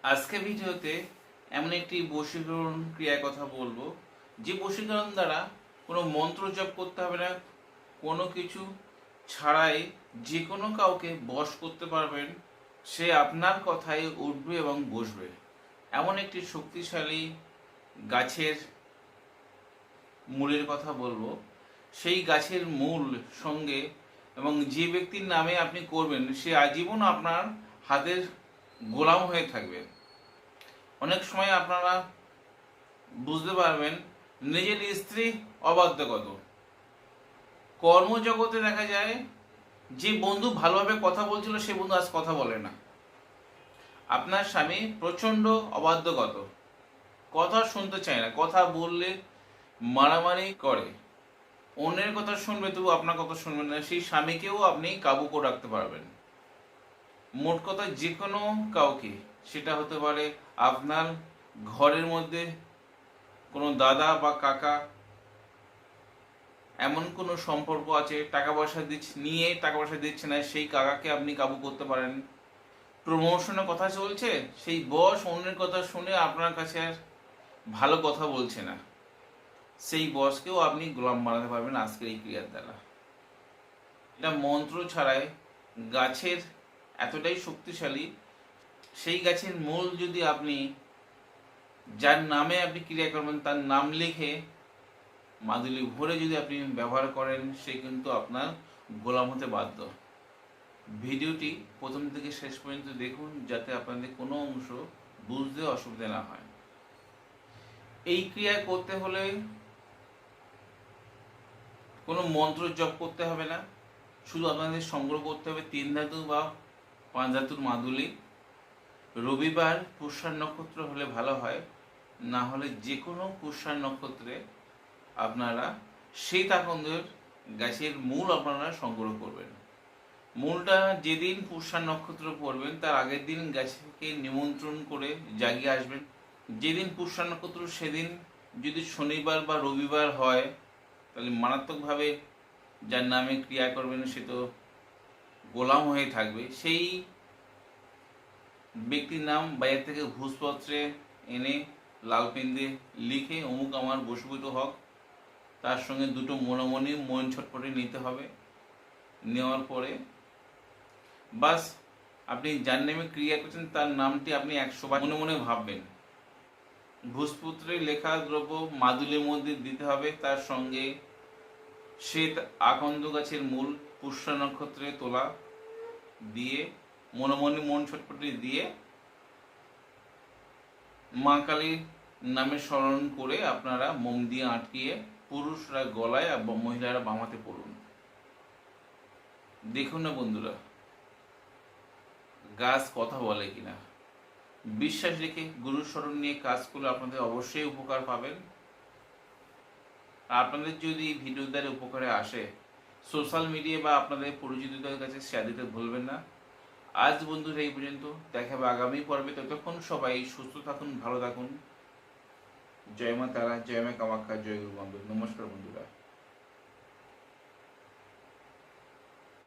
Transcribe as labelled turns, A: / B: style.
A: আজকে ভিডিওতে এমন একটি বশীকরণ ক্রিয়ার কথা বলবো, যে বশীকরণ দ্বারা কোনো মন্ত্র জপ করতে হবে না, কোনো কিছু ছাড়াই যে কোনো কাউকে বশ করতে পারবেন। সে আপনার কথায় উঠবে এবং বসবে। এমন একটি শক্তিশালী গাছের মূলের কথা বলবো। সেই গাছের মূল সঙ্গে এবং যে ব্যক্তির নামে আপনি করবেন, সে আজীবন আপনার হাতের গোলাম হয়ে থাকবে। অনেক সময় আপনারা বুঝতে পারবেন নিজের স্ত্রী অবাধ্যগত। কর্মজগতে দেখা যায় যে বন্ধু ভালোভাবে কথা বলছিল সে বন্ধু আজ কথা বলে না। আপনার স্বামী প্রচণ্ড অবাধ্যগত, কথা শুনতে চায় না, কথা বললে মারামারি করে, অন্যের কথা শুনবে তবু আপনার কথা শুনবেন না। সেই স্বামীকেও আপনি কাবু করে রাখতে পারবেন। মোট কথা যে কোনো কাউকে, সেটা হতে পারে আপনার ঘরের মধ্যে কোনো দাদা বা কাকা, এমন কোনো সম্পর্ক আছে, টাকা পয়সা নিয়ে টাকা পয়সা দিচ্ছে না, সেই কাকাকে আপনি কাবু করতে পারেন। প্রমোশনের কথা চলছে, সেই বস অন্যের কথা শুনে আপনার কাছে আর ভালো কথা বলছে না, সেই বসকেও আপনি গোলাম বানাতে পারবেন আজকের এই ক্রিয়ার দ্বারা। এটা মন্ত্র ছাড়াই গাছের এতটাই শক্তিশালী। সেই গাছের মূল যদি আপনি, যার নামে আপনি ক্রিয়া করবেন, তার নাম লিখে মাদুলি ভরে যদি আপনি ব্যবহার করেন, সে কিন্তু আপনার গোলাম হতে বাধ্য। ভিডিওটি প্রথম থেকে শেষ পর্যন্ত দেখুন, যাতে আপনাদের কোনো অংশ বুঝতে অসুবিধা না হয়। এই ক্রিয়া করতে হলে কোনো মন্ত্র জপ করতে হবে না, শুধু আপনাদের সংগ্রহ করতে হবে 3 ধাতু বা 5 ধাতুর মাদুলি। রবিবার পুষ্যার নক্ষত্র হলে ভালো হয়, না হলে যে কোনো পুষ্যার নক্ষত্রে আপনারা সেই আকন্দের গাছের মূল আপনারা সংগ্রহ করবেন। মূলটা যেদিন পুষ্যার নক্ষত্র পড়বেন তার আগের দিন গাছকে নিমন্ত্রণ করে জাগিয়ে আসবেন। যেদিন পুষ্যার নক্ষত্র সেদিন যদি শনিবার বা রবিবার হয়, তাহলে মারাত্মকভাবে যার নামে ক্রিয়া করবেন সে তো গোলাম হয়ে থাকবে। সেই ব্যক্তির নাম বাইরে থেকে ঘুষপত্রে এনে লাল পেন দিয়ে লিখে অমুক আমার বশীভূত হক, তার সঙ্গে 2টো মনোমণি মন ছটপটে নিতে হবে। নেওয়ার পরে বাস আপনি যার নামে ক্রিয়া করছেন তার নামটি আপনি 100 বার মনে মনে ভাববেন। ভূষপুত্রে লেখা দ্রব্য মাদুলির মধ্যে দিতে হবে, তার সঙ্গে শ্বেত আকন্দ গাছের মূল পুষ্যা নক্ষত্রে তোলা দিয়ে মনোমণি মন ছটপটি দিয়ে মা কালীর নামে স্মরণ করে আপনারা মোম দিয়ে আটকিয়ে পুরুষরা গলায় আর মহিলারা বামাতে পড়ুন। দেখুন না বন্ধুরা, গাছ কথা বলে কিনা। বিশ্বাস রেখে গুরুর স্মরণ নিয়ে কাজ করলে আপনাদের অবশ্যই উপকার পাবেন। আপনাদের যদি ভিডিও দ্বারা উপকারে আসে, সোশ্যাল মিডিয়া বা আপনাদের পরিচিতদের কাছে শেয়ার দিতে ভুলবেন না। আজ বন্ধুরা এই পর্যন্ত, দেখা হবে আগামী পর্বে। ততক্ষণ সবাই সুস্থ থাকুন, ভালো থাকুন। জয় মা তারা, জয় মা কামাখ্যা, জয় গুরু বন্ধু। নমস্কার বন্ধুরা।